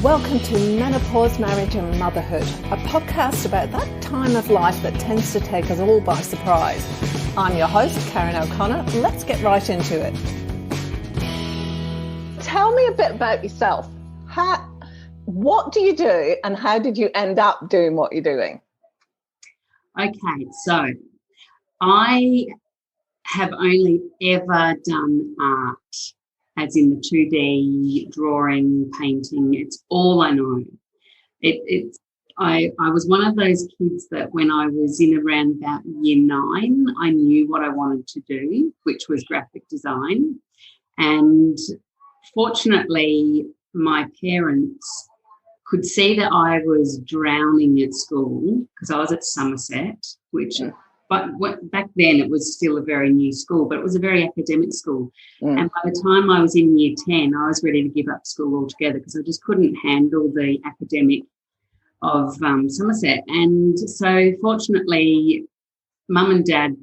Welcome to Menopause, Marriage and Motherhood, a podcast about that time of life that tends to take us all by surprise. I'm your host, Karen O'Connor. Let's get right into it. Tell me a bit about yourself. What do you do and how did you end up doing what you're doing? Okay, so I have only ever done art, as in the 2D drawing, painting. It's all I know. I was one of those kids that when I was in around about year 9, I knew what I wanted to do, which was graphic design. And fortunately, my parents could see that I was drowning at school because I was at Somerset, but back then it was still a very new school, but it was a very academic school. And by the time I was in year 10, I was ready to give up school altogether because I just couldn't handle the academic of Somerset. And so fortunately, Mum and Dad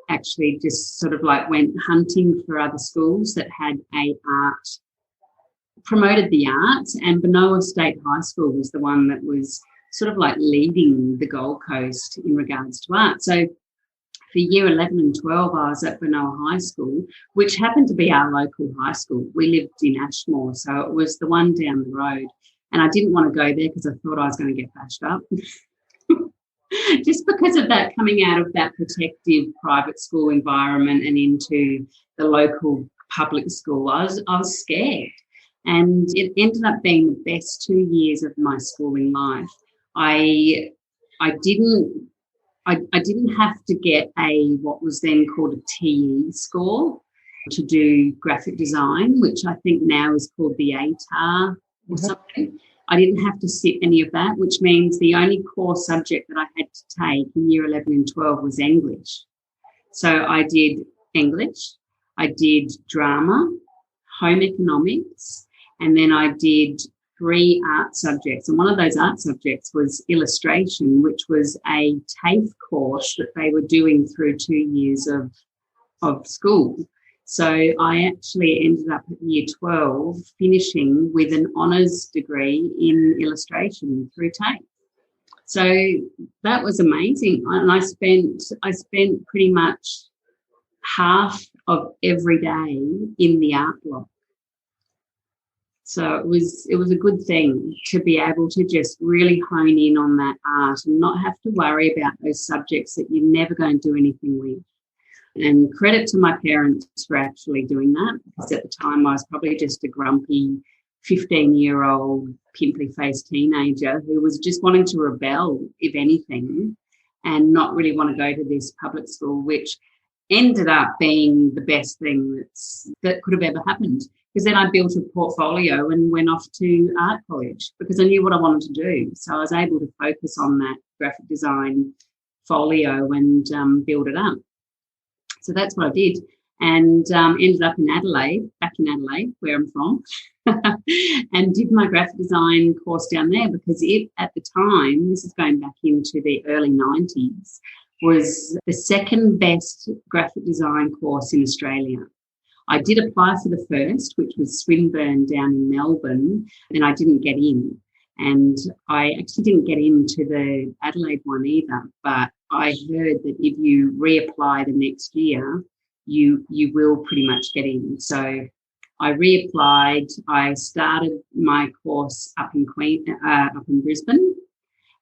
actually just sort of like went hunting for other schools that had promoted the arts, and Benoa State High School was the one that was sort of like leading the Gold Coast in regards to art. So for year 11 and 12, I was at Benoa High School, which happened to be our local high school. We lived in Ashmore, so it was the one down the road. And I didn't want to go there because I thought I was going to get bashed up. Just because of that, coming out of that protective private school environment and into the local public school, I was scared. And it ended up being the best 2 years of my schooling life. I didn't have to get what was then called a TE score to do graphic design, which I think now is called the ATAR or something. I didn't have to sit any of that, which means the only core subject that I had to take in year 11 and 12 was English. So I did English, I did drama, home economics, and then I did 3 art subjects. And one of those art subjects was illustration, which was a TAFE course that they were doing through 2 years of school. So I actually ended up at year 12 finishing with an honours degree in illustration through TAFE. So that was amazing. And I spent pretty much half of every day in the art block. So it was a good thing to be able to just really hone in on that art and not have to worry about those subjects that you're never going to do anything with. And credit to my parents for actually doing that, because at the time I was probably just a grumpy 15-year-old pimply-faced teenager who was just wanting to rebel, if anything, and not really want to go to this public school, which ended up being the best thing that could have ever happened. Because then I built a portfolio and went off to art college because I knew what I wanted to do. So I was able to focus on that graphic design folio and build it up. So that's what I did, and ended up back in Adelaide, where I'm from, and did my graphic design course down there because it, at the time, this is going back into the early 90s, was the second best graphic design course in Australia. I did apply for the first, which was Swinburne down in Melbourne, and I didn't get in. And I actually didn't get into the Adelaide one either, but I heard that if you reapply the next year, you will pretty much get in. So I reapplied. I started my course up in Brisbane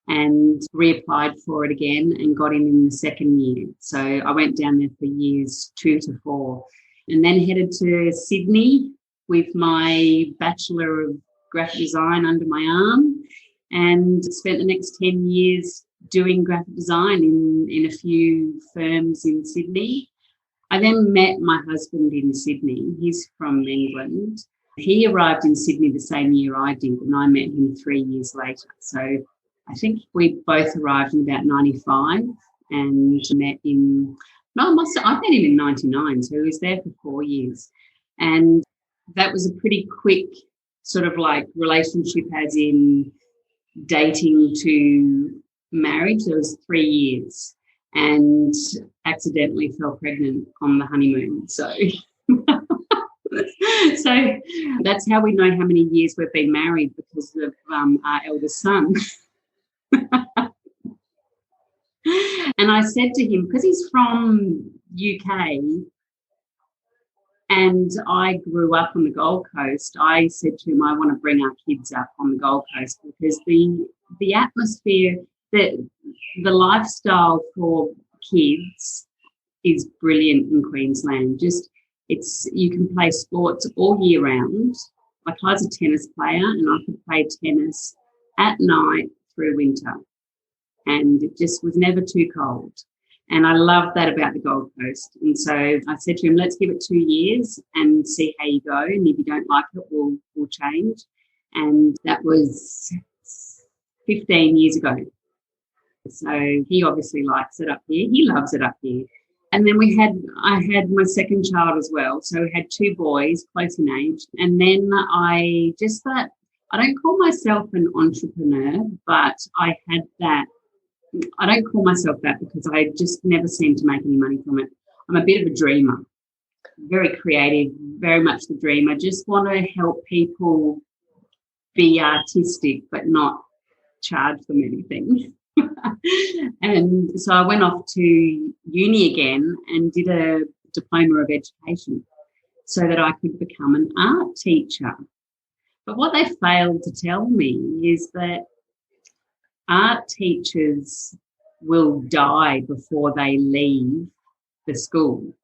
and reapplied for it again and got in the second year. So I went down there for years 2 to 4. And then headed to Sydney with my Bachelor of Graphic Design under my arm and spent the next 10 years doing graphic design in a few firms in Sydney. I then met my husband in Sydney. He's from England. He arrived in Sydney the same year I did, and I met him 3 years later. So I think we both arrived in about 95 and met in... No, I met him in 99, so he was there for 4 years. And that was a pretty quick sort of like relationship, as in dating to marriage. There was 3 years and accidentally fell pregnant on the honeymoon. So So that's how we know how many years we've been married, because of our eldest son. And I said to him, because he's from UK and I grew up on the Gold Coast, I said to him, I want to bring our kids up on the Gold Coast, because the atmosphere, the lifestyle for kids is brilliant in Queensland. You can play sports all year round. Like, I was a tennis player and I could play tennis at night through winter, and it just was never too cold. And I love that about the Gold Coast. And so I said to him, let's give it 2 years and see how you go. And if you don't like it, we'll change. And that was 15 years ago. So he obviously likes it up here. He loves it up here. And then I had my second child as well. So we had 2 boys, close in age. And then I just thought, I don't call myself an entrepreneur, but I had that. I don't call myself that because I just never seemed to make any money from it. I'm a bit of a dreamer, very creative, very much the dream. I just want to help people be artistic but not charge them anything. And so I went off to uni again and did a diploma of education so that I could become an art teacher. But what they failed to tell me is that art teachers will die before they leave the school,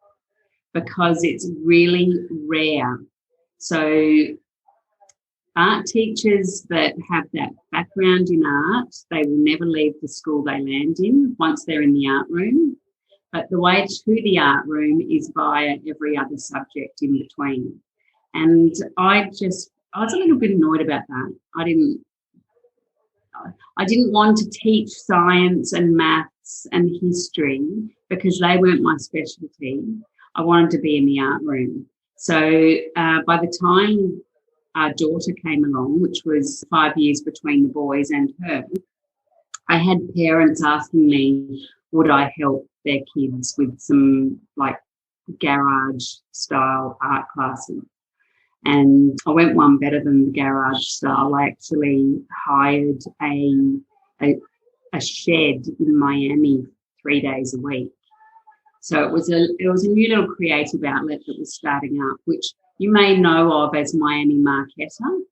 because it's really rare. So art teachers that have that background in art, they will never leave the school they land in once they're in the art room. But the way to the art room is via every other subject in between. And I was a little bit annoyed about that. I didn't want to teach science and maths and history because they weren't my specialty. I wanted to be in the art room. So by the time our daughter came along, which was 5 years between the boys and her, I had parents asking me, would I help their kids with some like garage style art classes? And I went one better than the garage style. I actually hired a shed in Miami 3 days a week. So it was a new little creative outlet that was starting up, which you may know of as Miami Marquetta.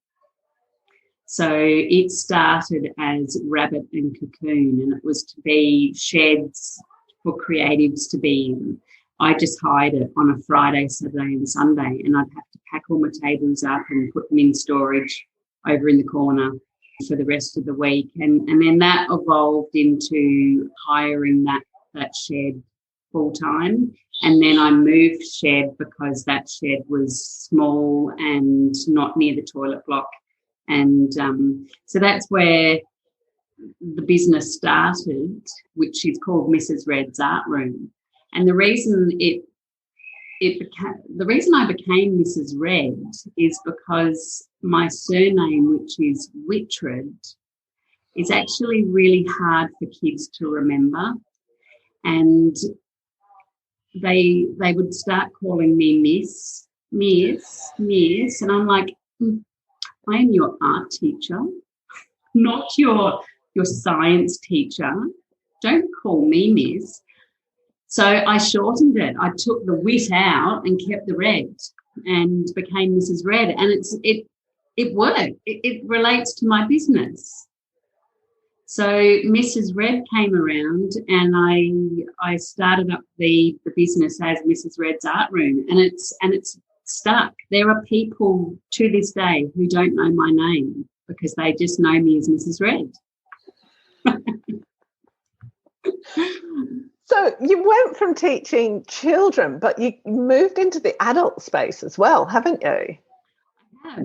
So it started as Rabbit and Cocoon, and it was to be sheds for creatives to be in. I just hired it on a Friday, Saturday and Sunday, and I'd have to pack all my tables up and put them in storage over in the corner for the rest of the week. And then that evolved into hiring that shed full-time. And then I moved shed because that shed was small and not near the toilet block. And so that's where the business started, which is called Mrs. Red's Art Room. And the reason I became Mrs. Red is because my surname, which is Whitred, is actually really hard for kids to remember. And they would start calling me Miss, and I'm like, I am your art teacher, not your science teacher. Don't call me Miss. So I shortened it. I took the wit out and kept the red and became Mrs. Red. And it worked. It relates to my business. So Mrs. Red came around and I started up the business as Mrs. Red's Art Room, and it's stuck. There are people to this day who don't know my name because they just know me as Mrs. Red. So you went from teaching children, but you moved into the adult space as well, haven't you?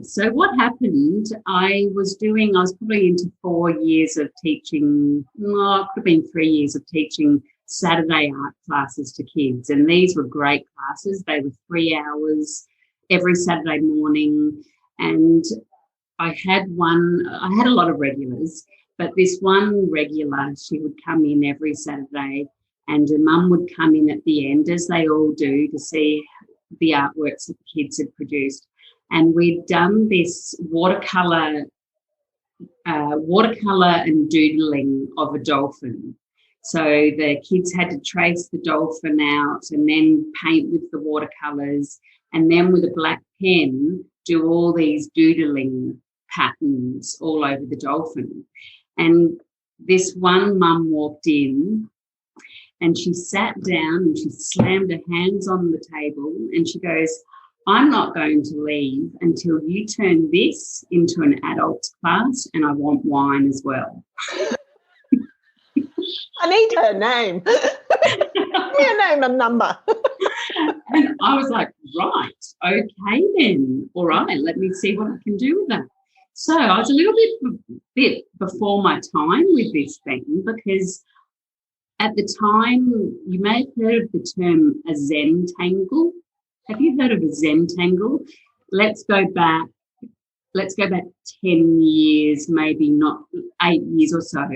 So what happened, I was probably into 4 years of teaching, it could have been 3 years of teaching Saturday art classes to kids. And these were great classes. They were 3 hours every Saturday morning. And I had a lot of regulars, but this one regular, she would come in every Saturday and her mum would come in at the end, as they all do, to see the artworks that the kids had produced. And we'd done this watercolour and doodling of a dolphin. So the kids had to trace the dolphin out and then paint with the watercolours, and then with a black pen do all these doodling patterns all over the dolphin. And this one mum walked in and she sat down and she slammed her hands on the table and she goes, "I'm not going to leave until you turn this into an adults class, and I want wine as well." I need her name. Give me a name and number. And I was like, right, okay then. All right, let me see what I can do with that. So I was a little bit before my time with this thing, because at the time, you may have heard of the term a Zentangle. Have you heard of a Zentangle? Let's go back 10 years, maybe not 8 years or so.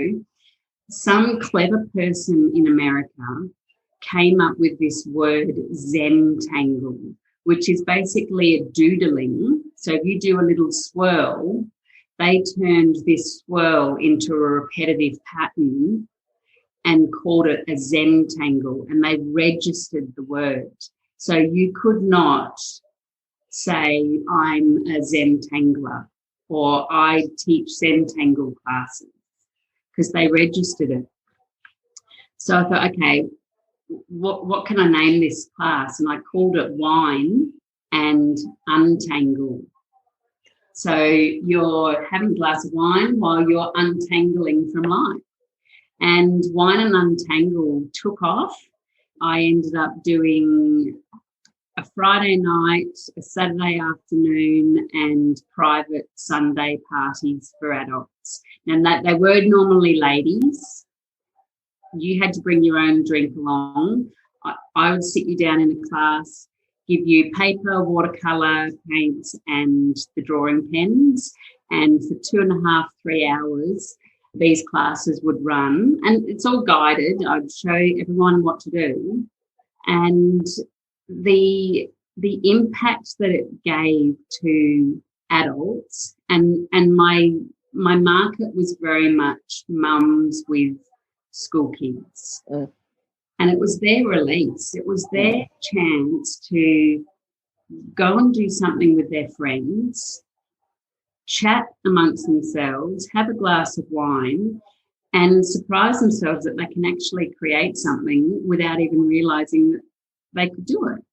Some clever person in America came up with this word Zentangle, which is basically a doodling. So if you do a little swirl, they turned this swirl into a repetitive pattern and called it a Zentangle, and they registered the word. So you could not say, "I'm a Zentangler," or "I teach Zentangle classes," because they registered it. So I thought, okay, what can I name this class? And I called it Wine and Untangle. So you're having a glass of wine while you're untangling from life. And Wine and Untangle took off. I ended up doing a Friday night, a Saturday afternoon, and private Sunday parties for adults. And that they were normally ladies. You had to bring your own drink along. I would sit you down in a class, give you paper, watercolour, paints, and the drawing pens. And for 2.5, 3 hours, these classes would run. And it's all guided. I'd show everyone what to do. And the impact that it gave to adults, and my market was very much mums with school kids. And it was their release. It was their chance to go and do something with their friends, chat amongst themselves, have a glass of wine, and surprise themselves that they can actually create something without even realising that they could do it.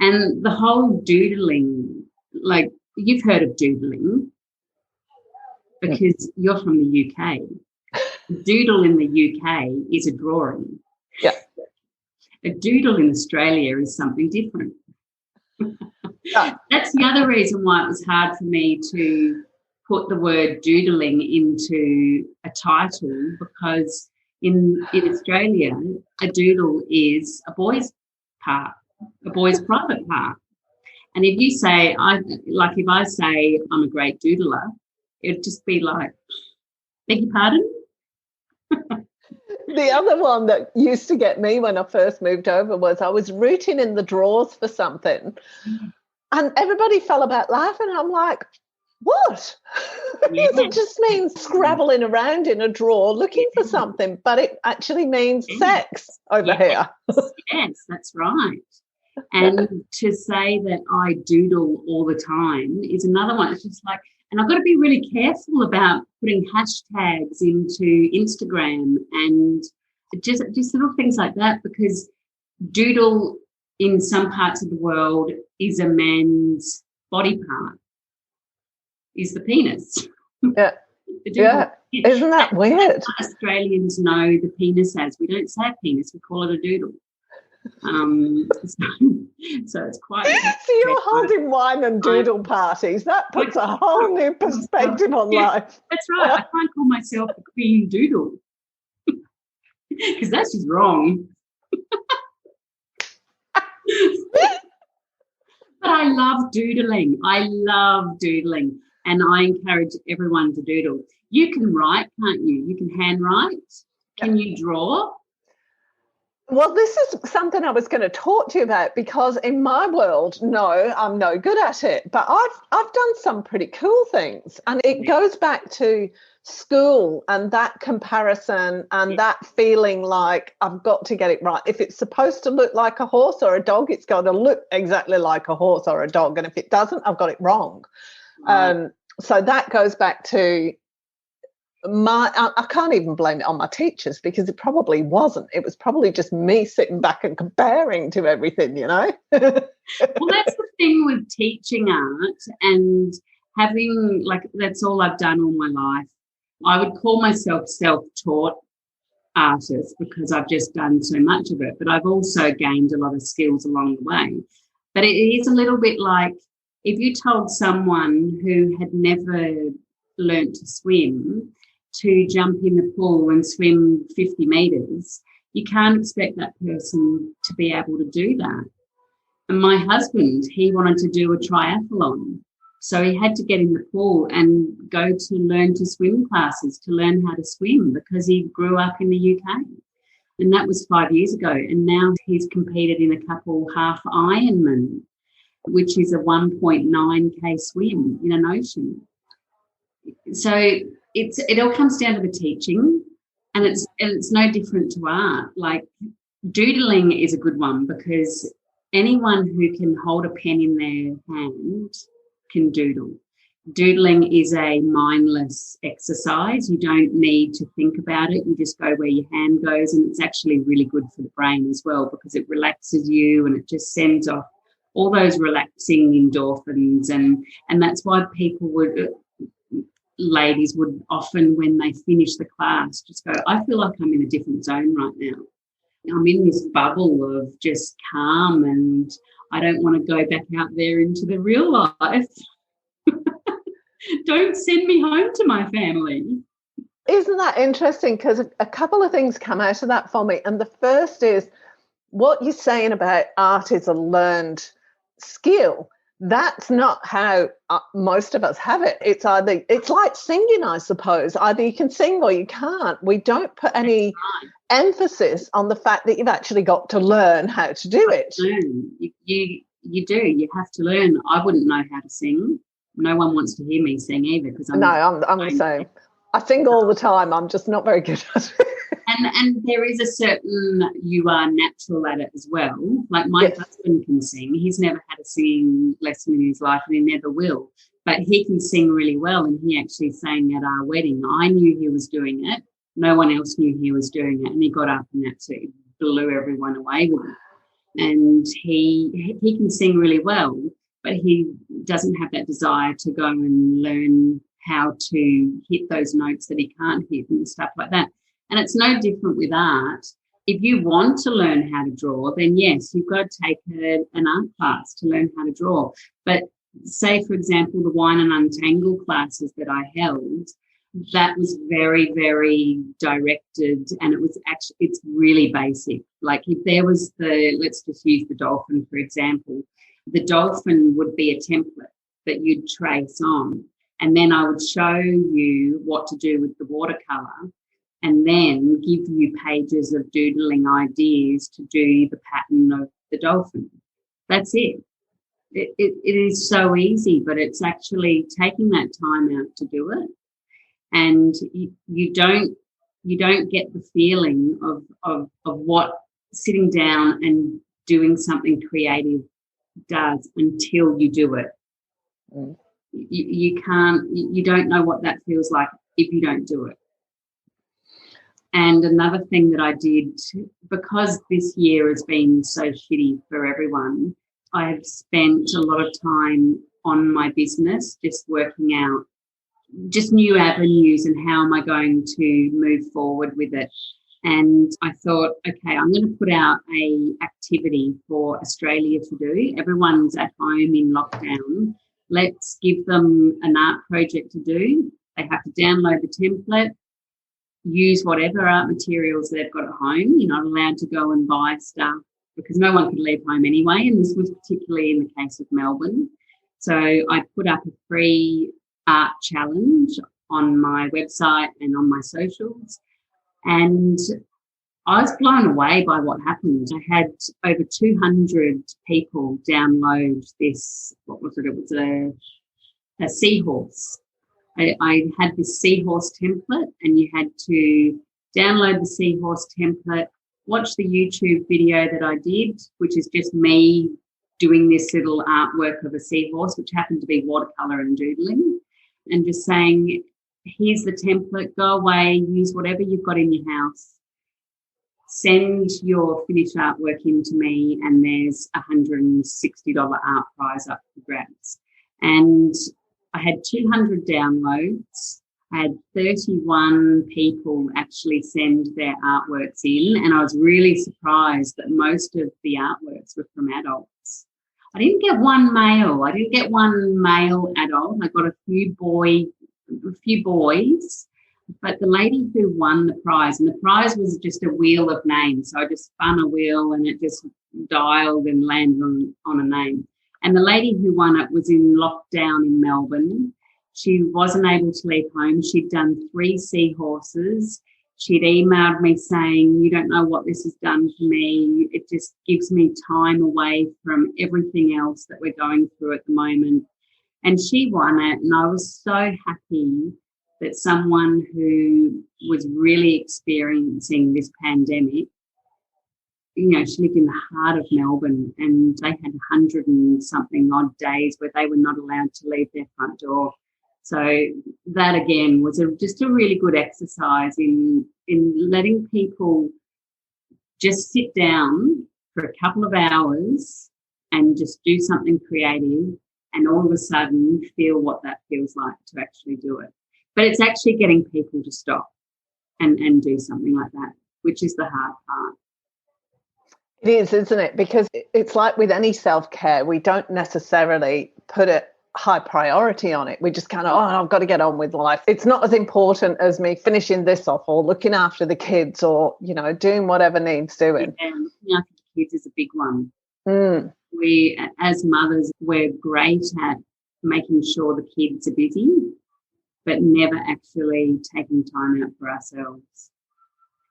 And the whole doodling, like you've heard of doodling because you're from the UK. Doodle in the UK is a drawing. Yeah. A doodle in Australia is something different. Yeah. That's the other reason why it was hard for me to put the word doodling into a title, because in Australia, a doodle is a boy's part, a boy's private part. And if you say, if I say I'm a great doodler, it'd just be like, beg your pardon? The other one that used to get me when I first moved over was I was rooting in the drawers for something, and everybody fell about laughing. I'm like, what? Yes. It just means scrabbling around in a drawer looking for something, but it actually means sex over here. Yes, that's right. And to say that I doodle all the time is another one. It's just like, and I've got to be really careful about putting hashtags into Instagram and just little things like that, because doodle in some parts of the world is a man's body part, is the penis. Yeah. Yeah. Isn't that weird? Australians know the penis as. We don't say penis, we call it a doodle. So it's quite. So you're holding wine and doodle parties. That puts a whole new perspective on life. That's right. I can't call myself a queen doodle because that's just wrong. But I love doodling. And I encourage everyone to doodle. You can write, can't you? You can handwrite. Can you draw? Well, this is something I was going to talk to you about, because in my world, no, I'm no good at it. But I've done some pretty cool things, and it goes back to school and that comparison and that feeling like I've got to get it right. If it's supposed to look like a horse or a dog, it's got to look exactly like a horse or a dog, and if it doesn't, I've got it wrong. So that goes back to I can't even blame it on my teachers, because it probably wasn't. It was probably just me sitting back and comparing to everything, Well, that's the thing with teaching art and having, like, that's all I've done all my life. I would call myself self-taught artist because I've just done so much of it, but I've also gained a lot of skills along the way. But it is a little bit like if you told someone who had never learnt to swim to jump in the pool and swim 50 metres, you can't expect that person to be able to do that. And my husband, he wanted to do a triathlon. So he had to get in the pool and go to learn to swim classes to learn how to swim, because he grew up in the UK. And that was 5 years ago. And now he's competed in a couple half Ironman, which is a 1.9K swim in an ocean. So it all comes down to the teaching, and it's no different to art. Like, doodling is a good one, because anyone who can hold a pen in their hand can doodle. Doodling is a mindless exercise. You don't need to think about it. You just go where your hand goes, and it's actually really good for the brain as well, because it relaxes you and it just sends off all those relaxing endorphins, and that's why ladies would often, when they finish the class, just go, I feel like I'm in a different zone right now. I'm in this bubble of just calm, and I don't want to go back out there into the real life. Don't send me home to my family. Isn't that interesting? Because a couple of things come out of that for me. And the first is what you're saying about art is a learned skill. That's not how most of us have it. It's like singing, I suppose. Either you can sing or you can't. We don't put any emphasis on the fact that you've actually got to learn how to do it. You do. You have to learn. I wouldn't know how to sing. No one wants to hear me sing either, because I'm the same. I sing all the time. I'm just not very good at it. And there is a certain, you are natural at it as well. Like my husband can sing. He's never had a singing lesson in his life, and he never will. But he can sing really well, and he actually sang at our wedding. I knew he was doing it. No one else knew he was doing it, and he got up and absolutely blew everyone away with it. And he can sing really well, but he doesn't have that desire to go and learn how to hit those notes that he can't hit and stuff like that. And it's no different with art. If you want to learn how to draw, then yes, you've got to take an art class to learn how to draw. But say, for example, the Wine and Untangle classes that I held, that was very, very directed, and it's really basic. Like if there was let's just use the dolphin, for example. The dolphin would be a template that you'd trace on, and then I would show you what to do with the watercolour, and then give you pages of doodling ideas to do the pattern of the dolphin. That's it. It is so easy, but it's actually taking that time out to do it. And you don't get the feeling of what sitting down and doing something creative does until you do it. You don't know what that feels like if you don't do it. And another thing that I did, because this year has been so shitty for everyone, I've spent a lot of time on my business, just working out just new avenues and how am I going to move forward with it. And I thought, okay, I'm going to put out a activity for Australia to do. Everyone's at home in lockdown. Let's give them an art project to do. They have to download the template, use whatever art materials they've got at home. You're not allowed to go and buy stuff because no one could leave home anyway, and this was particularly in the case of Melbourne. So I put up a free art challenge on my website and on my socials, and I was blown away by what happened. I had over 200 people download this, what was it? It was a seahorse. I had this seahorse template, and you had to download the seahorse template, watch the YouTube video that I did, which is just me doing this little artwork of a seahorse, which happened to be watercolour and doodling, and just saying, here's the template, go away, use whatever you've got in your house, send your finished artwork in to me, and there's a $160 art prize up for grabs. And I had 200 downloads. I had 31 people actually send their artworks in, and I was really surprised that most of the artworks were from adults. I didn't get one male. I didn't get one male adult. I got a few boys, but the lady who won the prize, and the prize was just a wheel of names. So I just spun a wheel and it just dialed and landed on a name. And the lady who won it was in lockdown in Melbourne. She wasn't able to leave home. She'd done 3 seahorses. She'd emailed me saying, you don't know what this has done for me. It just gives me time away from everything else that we're going through at the moment. And she won it, and I was so happy that someone who was really experiencing this pandemic, she lived in the heart of Melbourne, and they had 100 and something odd days where they were not allowed to leave their front door. So that, again, was just a really good exercise in letting people just sit down for a couple of hours and just do something creative, and all of a sudden feel what that feels like to actually do it. But it's actually getting people to stop and do something like that, which is the hard part. It is, isn't it? Because it's like with any self-care, we don't necessarily put a high priority on it. We just kind of, I've got to get on with life. It's not as important as me finishing this off or looking after the kids or, doing whatever needs doing. Yeah, looking after the kids is a big one. Mm. We, as mothers, we're great at making sure the kids are busy, but never actually taking time out for ourselves.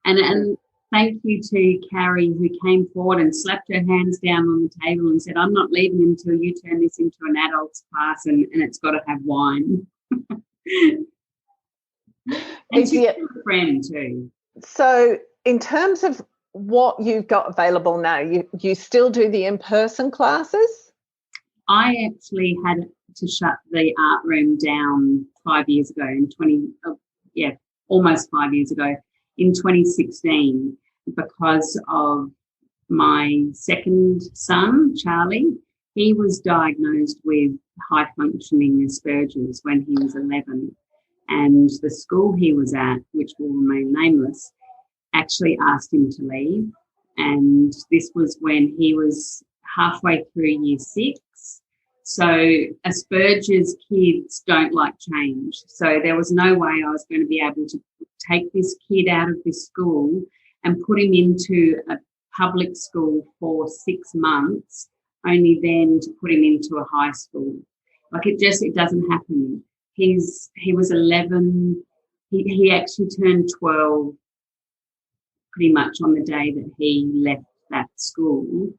And thank you to Carrie, who came forward and slapped her hands down on the table and said, I'm not leaving until you turn this into an adults class, and it's got to have wine. And she's a friend too. So in terms of what you've got available now, you still do the in-person classes? I actually had to shut the art room down 5 years ago, almost 5 years ago, in 2016, because of my second son, Charlie. He was diagnosed with high-functioning Asperger's when he was 11, and the school he was at, which will remain nameless, actually asked him to leave, and this was when he was halfway through year 6. So Asperger's kids don't like change. So there was no way I was going to be able to take this kid out of this school and put him into a public school for 6 months, only then to put him into a high school. Like it doesn't happen. He was 11. He actually turned 12 pretty much on the day that he left that school.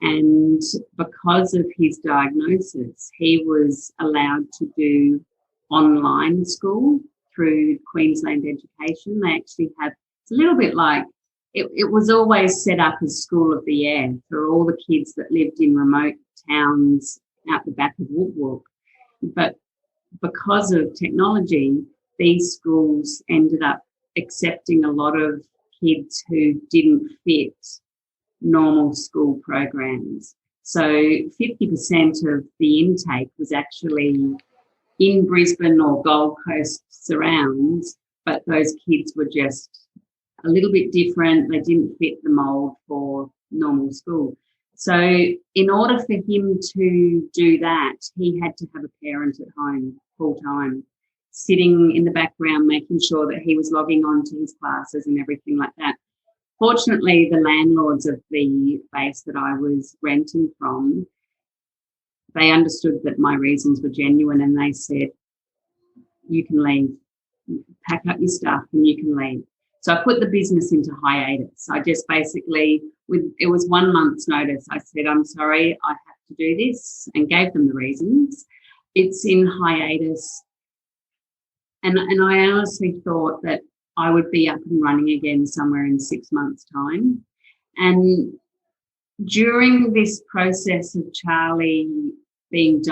And because of his diagnosis, he was allowed to do online school through Queensland Education. They actually have, it's a little bit like, it was always set up as School of the Air for all the kids that lived in remote towns out the back of Woodwalk. But because of technology, these schools ended up accepting a lot of kids who didn't fit normal school programs. So 50% of the intake was actually in Brisbane or Gold Coast surrounds, but those kids were just a little bit different. They didn't fit the mould for normal school. So in order for him to do that, he had to have a parent at home full time, sitting in the background, making sure that he was logging on to his classes and everything like that. Fortunately, the landlords of the base that I was renting from, they understood that my reasons were genuine, and they said, you can leave, pack up your stuff and you can leave. So I put the business into hiatus. I just basically, it was 1 month's notice, I said, I'm sorry, I have to do this, and gave them the reasons. It's in hiatus. And I honestly thought that I would be up and running again somewhere in 6 months' time. And during this process of Charlie being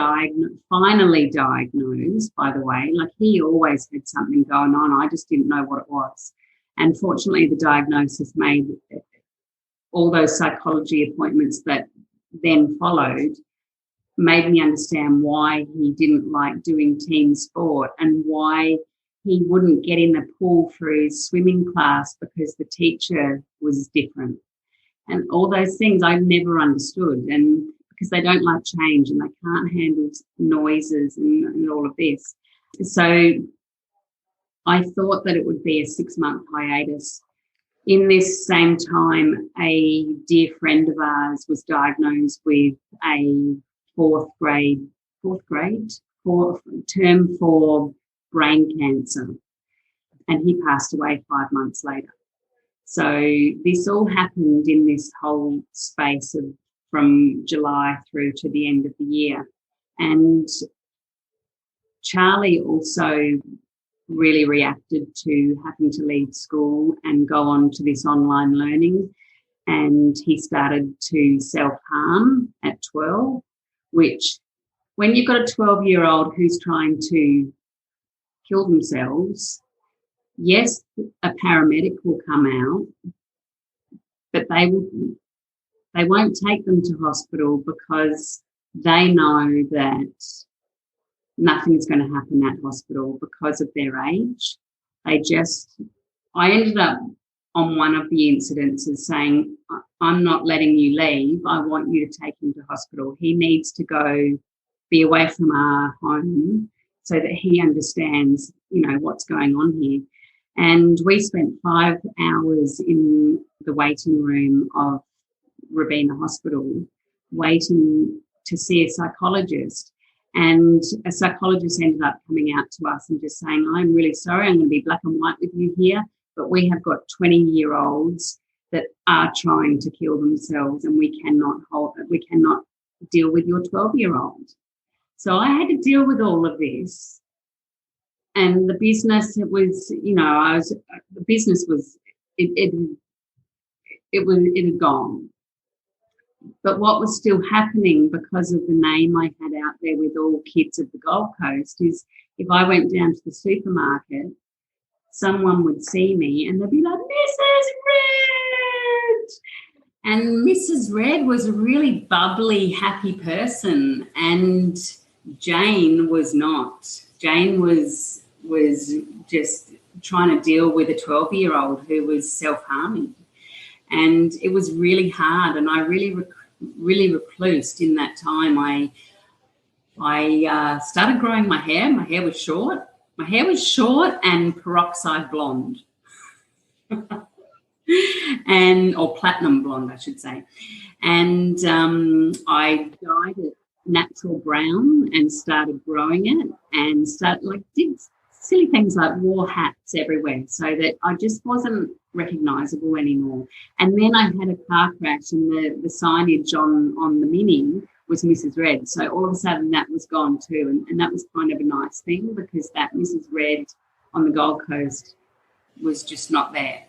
finally diagnosed, by the way, like he always had something going on, I just didn't know what it was. And fortunately, the diagnosis made all those psychology appointments that then followed, made me understand why he didn't like doing team sport and why he wouldn't get in the pool for his swimming class because the teacher was different. And all those things I never understood, and because they don't like change and they can't handle noises and all of this. So I thought that it would be a 6-month hiatus. In this same time, a dear friend of ours was diagnosed with a fourth term 4 brain cancer, and he passed away 5 months later. So this all happened in this whole space of from July through to the end of the year. And Charlie also really reacted to having to leave school and go on to this online learning. And he started to self-harm at 12, which when you've got a 12-year-old who's trying to kill themselves, yes, a paramedic will come out, but they won't take them to hospital because they know that nothing's going to happen at hospital because of their age. I ended up on one of the incidences saying, I'm not letting you leave. I want you to take him to hospital. He needs to go be away from our home so that he understands, what's going on here. And we spent 5 hours in the waiting room of Robina Hospital waiting to see a psychologist. And a psychologist ended up coming out to us and just saying, I'm really sorry, I'm going to be black and white with you here, but we have got 20-year-olds that are trying to kill themselves and we cannot deal with your 12-year-old. So I had to deal with all of this. And the business, it had gone. But what was still happening because of the name I had out there with all kids of the Gold Coast is if I went down to the supermarket, someone would see me and they'd be like, Mrs. Red! And Mrs. Red was a really bubbly, happy person, and Jane was not. Jane was just trying to deal with a 12-year-old who was self-harming. And it was really hard, and I really reclused in that time. I started growing my hair. My hair was short. My hair was short and peroxide blonde, or platinum blonde, I should say. And I dyed it natural brown and started growing it, and did silly things like wore hats everywhere so that I just wasn't recognisable anymore. And then I had a car crash and the signage on the Mini was Mrs. Red. So all of a sudden that was gone too. And that was kind of a nice thing because that Mrs. Red on the Gold Coast was just not there.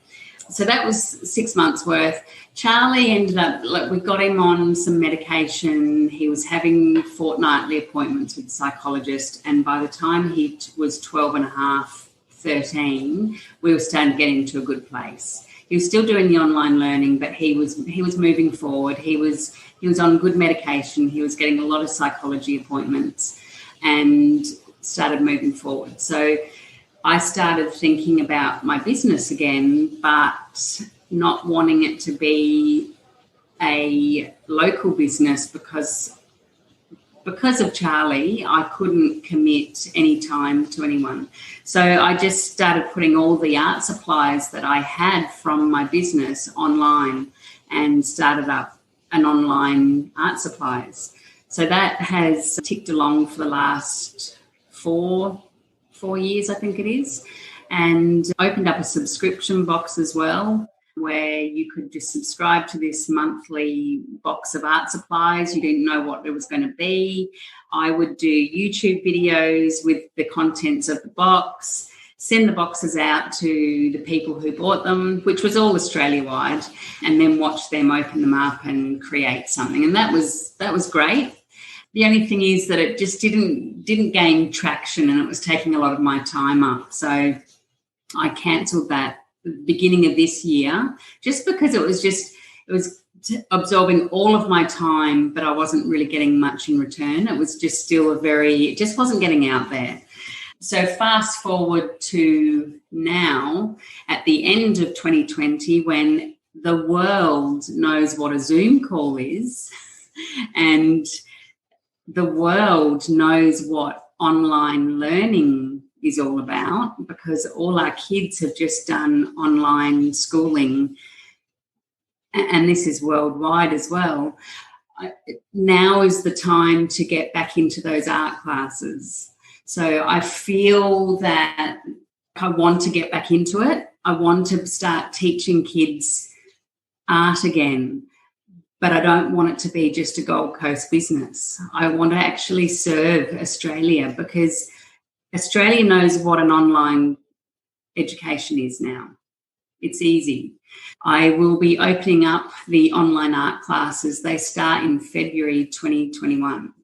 So that was 6 months worth. Charlie ended up, we got him on some medication. He was having fortnightly appointments with the psychologist, and by the time he was 12 and a half, 13, we were starting to get into a good place. He was still doing the online learning, but he was moving forward. He was on good medication. He was getting a lot of psychology appointments and started moving forward. So I started thinking about my business again, but not wanting it to be a local business because of Charlie, I couldn't commit any time to anyone. So I just started putting all the art supplies that I had from my business online and started up an online art supplies. So that has ticked along for the last four years, I think it is. and opened up a subscription box as well, where you could just subscribe to this monthly box of art supplies. You didn't know what it was going to be. I would do YouTube videos with the contents of the box, send the boxes out to the people who bought them, which was all Australia-wide, and then watch them open them up and create something. And that was great. The only thing is that it just didn't gain traction, and it was taking a lot of my time up. So I cancelled that at the beginning of this year, just because it was absorbing all of my time, but I wasn't really getting much in return. It was just still it just wasn't getting out there. So fast forward to now, at the end of 2020, when the world knows what a Zoom call is, and the world knows what online learning is all about, because all our kids have just done online schooling, and this is worldwide as well. Now is the time to get back into those art classes. So I feel that I want to get back into it. I want to start teaching kids art again, but I don't want it to be just a Gold Coast business. I want to actually serve Australia, because Australia knows what an online education is now. It's easy. I will be opening up the online art classes. They start in February 2021.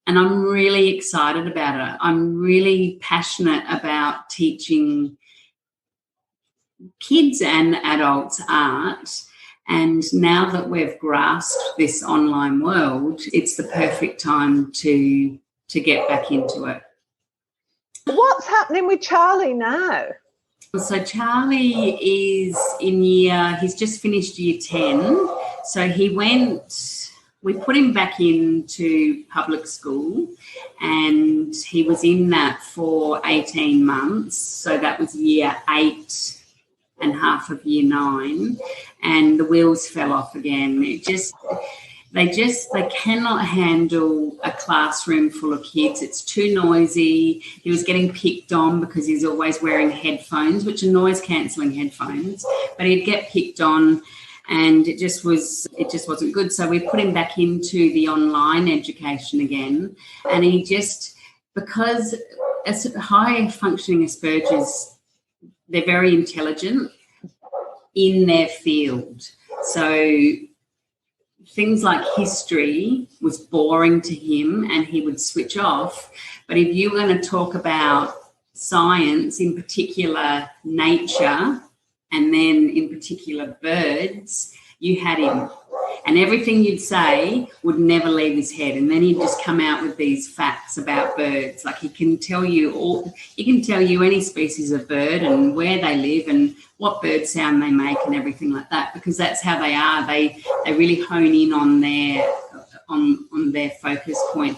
And I'm really excited about it. I'm really passionate about teaching kids and adults art. And now that we've grasped this online world, it's the perfect time to get back into it. What's happening with Charlie now? So Charlie is he's just finished year 10. So we put him back into public school, and he was in that for 18 months. So that was year 8 and half of year 9, and the wheels fell off again. They cannot handle a classroom full of kids. It's too noisy. He was getting picked on because he's always wearing headphones, which are noise-cancelling headphones, but he'd get picked on, and it just wasn't good. So we put him back into the online education again, and because as high-functioning Asperger's, they're very intelligent in their field. So things like history was boring to him, and he would switch off. But if you were going to talk about science, in particular nature, and then in particular birds, you had him. And everything you'd say would never leave his head. And then he'd just come out with these facts about birds. Like he can tell you any species of bird and where they live and what bird sound they make and everything like that, because that's how they are. They really hone in on their focus point.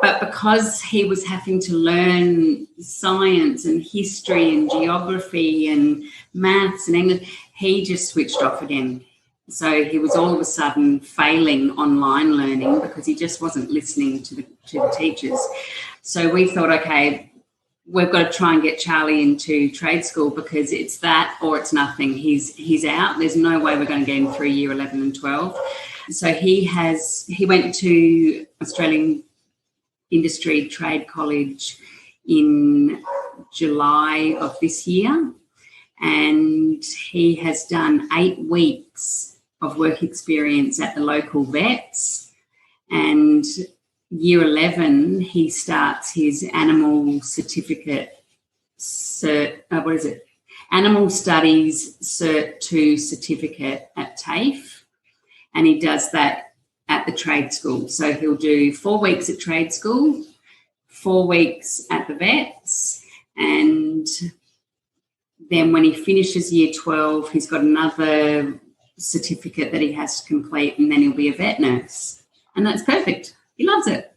But because he was having to learn science and history and geography and maths and English, he just switched off again. So he was all of a sudden failing online learning because he just wasn't listening to the teachers. So we thought, okay, we've got to try and get Charlie into trade school, because it's that or it's nothing. He's out. There's no way we're going to get him through year 11 and 12. So he went to Australian Industry Trade College in July of this year, and he has done 8 weeks of work experience at the local vets, and year 11 he starts his animal certificate Animal Studies Cert 2 certificate at TAFE, and he does that at the trade school. So he'll do 4 weeks at trade school, 4 weeks at the vets, and then when he finishes year 12, he's got another certificate that he has to complete, and then he'll be a vet nurse. And that's perfect. He loves it.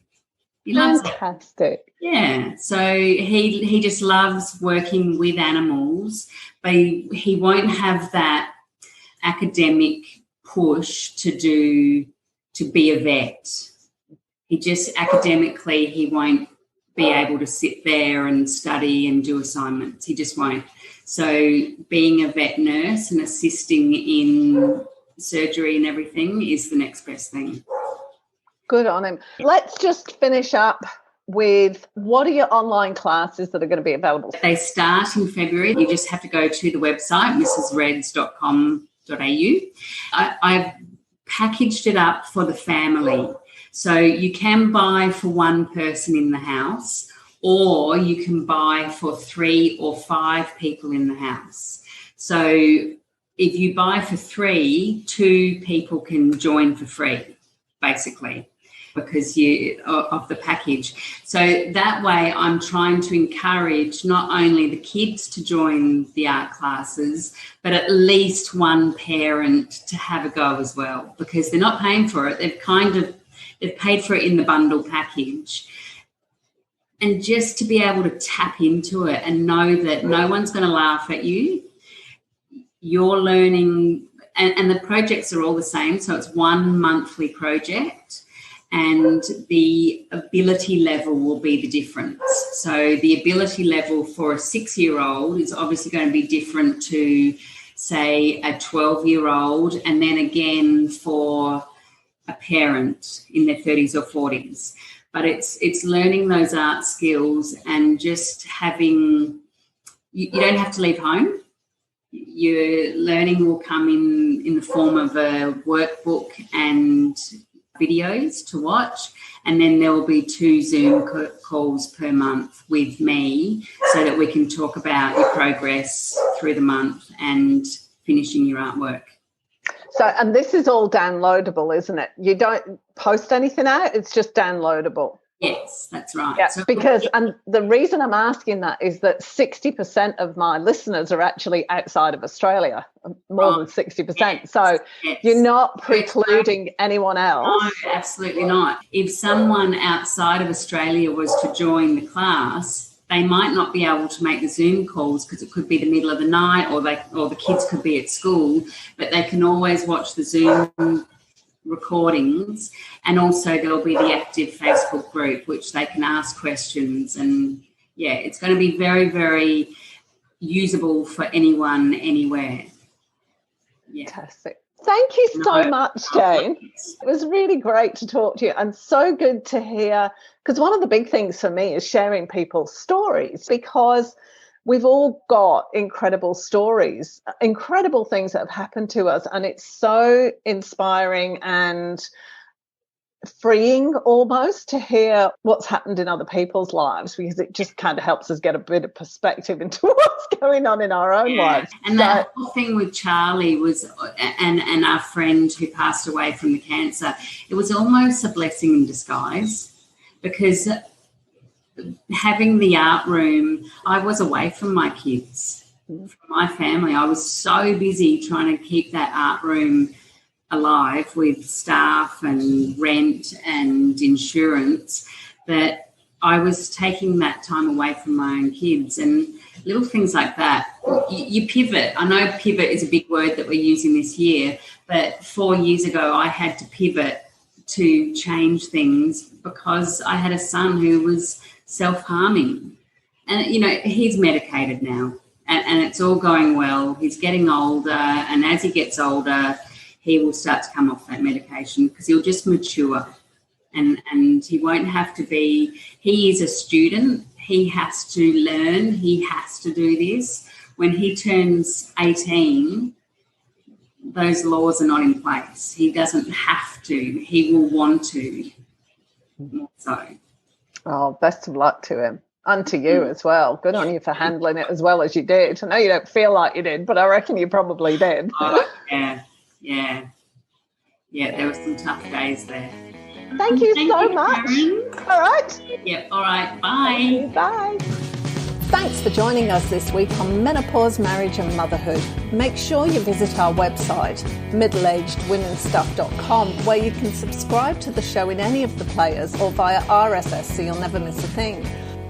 He loves it. Fantastic. Yeah. So he just loves working with animals, but he won't have that academic push to be a vet. He just academically, he won't be able to sit there and study and do assignments. He just won't. So being a vet nurse and assisting in surgery and everything is the next best thing. Good on him. Let's just finish up with, what are your online classes that are going to be available? They start in February. You just have to go to the website, mrsreds.com.au. I've packaged it up for the family. So you can buy for one person in the house, or you can buy for 3 or 5 people in the house. So if you buy for 3, 2 people can join for free, basically, because of the package. So that way I'm trying to encourage not only the kids to join the art classes, but at least one parent to have a go as well, because they're not paying for it. They've paid for it in the bundle package. And just to be able to tap into it and know that no one's going to laugh at you, you're learning, and the projects are all the same. So it's one monthly project, and the ability level will be the difference. So the ability level for a 6-year-old is obviously going to be different to, say, a 12-year-old, and then again for a parent in their 30s or 40s. But it's learning those art skills and just having, you don't have to leave home. Your learning will come in the form of a workbook and videos to watch, and then there will be 2 Zoom calls per month with me so that we can talk about your progress through the month and finishing your artwork. So, and this is all downloadable, isn't it? You don't post anything out, it's just downloadable. Yes, that's right. Yeah, so, because, and the reason I'm asking that is that 60% of my listeners are actually outside of Australia, more than 60%. Yes, so yes. You're not precluding anyone else. No, absolutely not. If someone outside of Australia was to join the class, they might not be able to make the Zoom calls because it could be the middle of the night, or the kids could be at school, but they can always watch the Zoom recordings, and also there'll be the active Facebook group which they can ask questions, and it's going to be very, very usable for anyone, anywhere. Fantastic. Thank you so much, Jane. It was really great to talk to you, and so good to hear, because one of the big things for me is sharing people's stories, because we've all got incredible stories, incredible things that have happened to us, and it's so inspiring and freeing almost to hear what's happened in other people's lives, because it just kind of helps us get a bit of perspective into what's going on in our own lives. And that whole thing with Charlie was, and our friend who passed away from the cancer, it was almost a blessing in disguise, because having the art room, I was away from my kids, from my family. I was so busy trying to keep that art room alive with staff and rent and insurance that I was taking that time away from my own kids. And little things like that, you pivot. I know pivot is a big word that we're using this year, but 4 years ago I had to pivot to change things because I had a son who was self-harming. And, he's medicated now and it's all going well. He's getting older, and as he gets older, he will start to come off that medication because he'll just mature, and he won't have to be, he is a student, he has to learn, he has to do this. When he turns 18, those laws are not in place. He doesn't have to, he will want to. So. Oh, best of luck to him. And to you as well. Good on you for handling it as well as you did. I know you don't feel like you did, but I reckon you probably did. Oh, yeah, there were some tough days there. Thank you so much. Karen. All right. Yep, all right, bye. Bye. Thanks for joining us this week on Menopause, Marriage and Motherhood. Make sure you visit our website, middleagedwomenstuff.com, where you can subscribe to the show in any of the players or via RSS so you'll never miss a thing.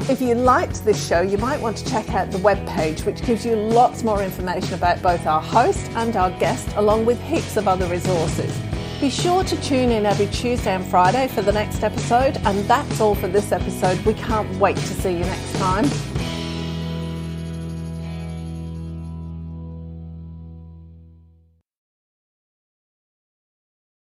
If you liked this show, you might want to check out the webpage, which gives you lots more information about both our host and our guest, along with heaps of other resources. Be sure to tune in every Tuesday and Friday for the next episode. And that's all for this episode. We can't wait to see you next time.